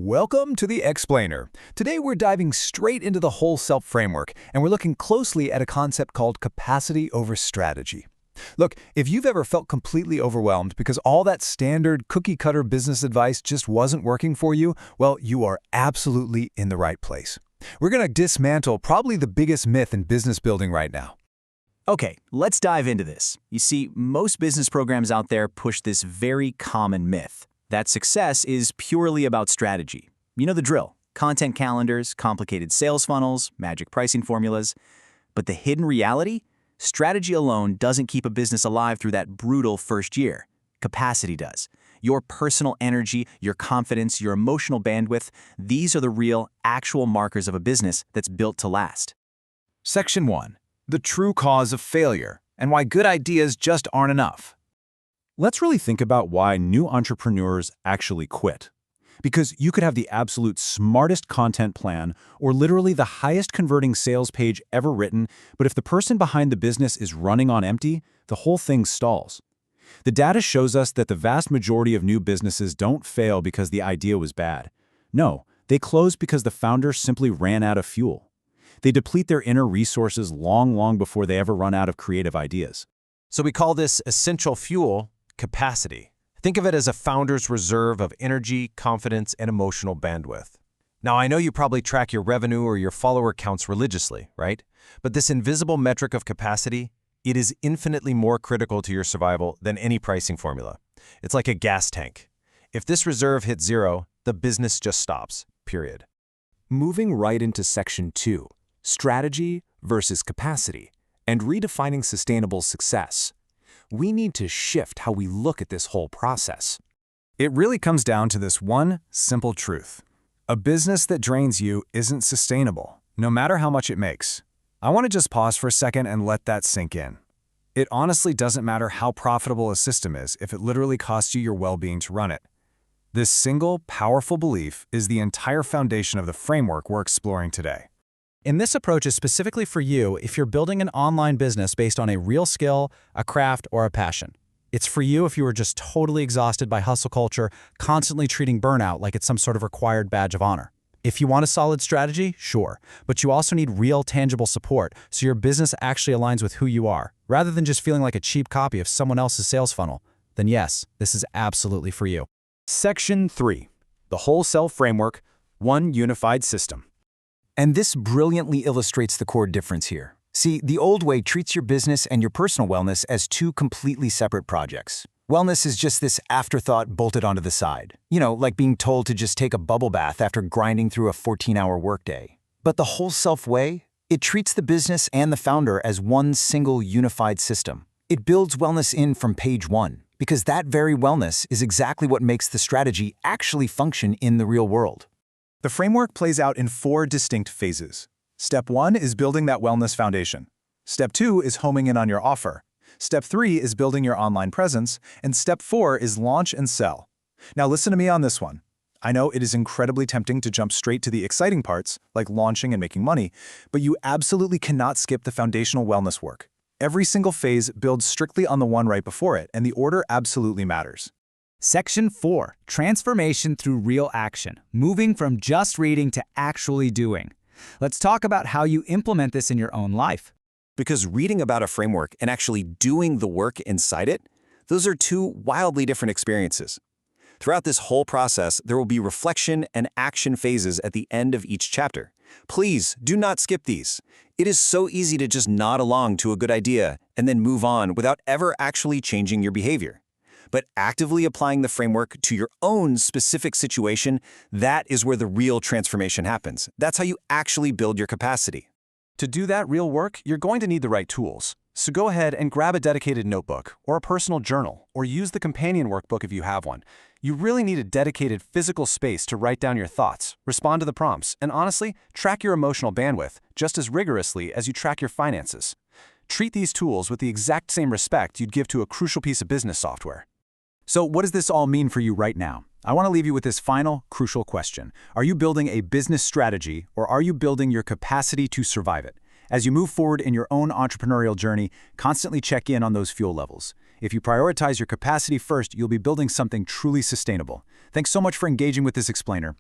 Welcome to the Explainer. Today we're diving straight into the whole self framework, and we're looking closely at a concept called capacity over strategy. Look, if you've ever felt completely overwhelmed because all that standard cookie-cutter business advice just wasn't working for you, well, you are absolutely in the right place. We're going to dismantle probably the biggest myth in business building right now. Okay, let's dive into this. You see, most business programs out there push this very common myth that success is purely about strategy. You know the drill: content calendars, complicated sales funnels, magic pricing formulas. But the hidden reality? Strategy alone doesn't keep a business alive through that brutal first year. Capacity does. Your personal energy, your confidence, your emotional bandwidth, these are the real, actual markers of a business that's built to last. Section 1. The true cause of failure, and why good ideas just aren't enough. Let's really think about why new entrepreneurs actually quit. Because you could have the absolute smartest content plan or literally the highest converting sales page ever written, but if the person behind the business is running on empty, the whole thing stalls. The data shows us that the vast majority of new businesses don't fail because the idea was bad. No, they close because the founder simply ran out of fuel. They deplete their inner resources long before they ever run out of creative ideas. So we call this essential fuel capacity. Think of it as a founder's reserve of energy, confidence, and emotional bandwidth. Now, I know you probably track your revenue or your follower counts religiously, right? But this invisible metric of capacity, it is infinitely more critical to your survival than any pricing formula. It's like a gas tank. If this reserve hits zero, the business just stops, period. Moving right into Section 2, strategy versus capacity, and redefining sustainable success. We need to shift how we look at this whole process. It really comes down to this one simple truth. A business that drains you isn't sustainable, no matter how much it makes. I want to just pause for a second and let that sink in. It honestly doesn't matter how profitable a system is if it literally costs you your well-being to run it. This single, powerful belief is the entire foundation of the framework we're exploring today. And this approach is specifically for you if you're building an online business based on a real skill, a craft, or a passion. It's for you if you are just totally exhausted by hustle culture, constantly treating burnout like it's some sort of required badge of honor. If you want a solid strategy, sure, but you also need real, tangible support so your business actually aligns with who you are, rather than just feeling like a cheap copy of someone else's sales funnel. Then yes, this is absolutely for you. Section 3. The Whole Self Framework, One Unified System. And this brilliantly illustrates the core difference here. See, the old way treats your business and your personal wellness as two completely separate projects. Wellness is just this afterthought bolted onto the side. You know, like being told to just take a bubble bath after grinding through a 14-hour workday. But the Whole Self way, it treats the business and the founder as one single unified system. It builds wellness in from page one, because that very wellness is exactly what makes the strategy actually function in the real world. The framework plays out in 4 distinct phases. Step 1 is building that wellness foundation. Step 2 is homing in on your offer. Step 3 is building your online presence. And Step 4 is launch and sell. Now listen to me on this one. I know it is incredibly tempting to jump straight to the exciting parts, like launching and making money, but you absolutely cannot skip the foundational wellness work. Every single phase builds strictly on the one right before it, and the order absolutely matters. Section 4, transformation through real action, moving from just reading to actually doing. Let's talk about how you implement this in your own life. Because reading about a framework and actually doing the work inside it, those are two wildly different experiences. Throughout this whole process, there will be reflection and action phases at the end of each chapter. Please do not skip these. It is so easy to just nod along to a good idea and then move on without ever actually changing your behavior. But actively applying the framework to your own specific situation, that is where the real transformation happens. That's how you actually build your capacity. To do that real work, you're going to need the right tools. So go ahead and grab a dedicated notebook or a personal journal, or use the companion workbook if you have one. You really need a dedicated physical space to write down your thoughts, respond to the prompts, and honestly, track your emotional bandwidth just as rigorously as you track your finances. Treat these tools with the exact same respect you'd give to a crucial piece of business software. So what does this all mean for you right now? I want to leave you with this final, crucial question. Are you building a business strategy, or are you building your capacity to survive it? As you move forward in your own entrepreneurial journey, constantly check in on those fuel levels. If you prioritize your capacity first, you'll be building something truly sustainable. Thanks so much for engaging with this explainer.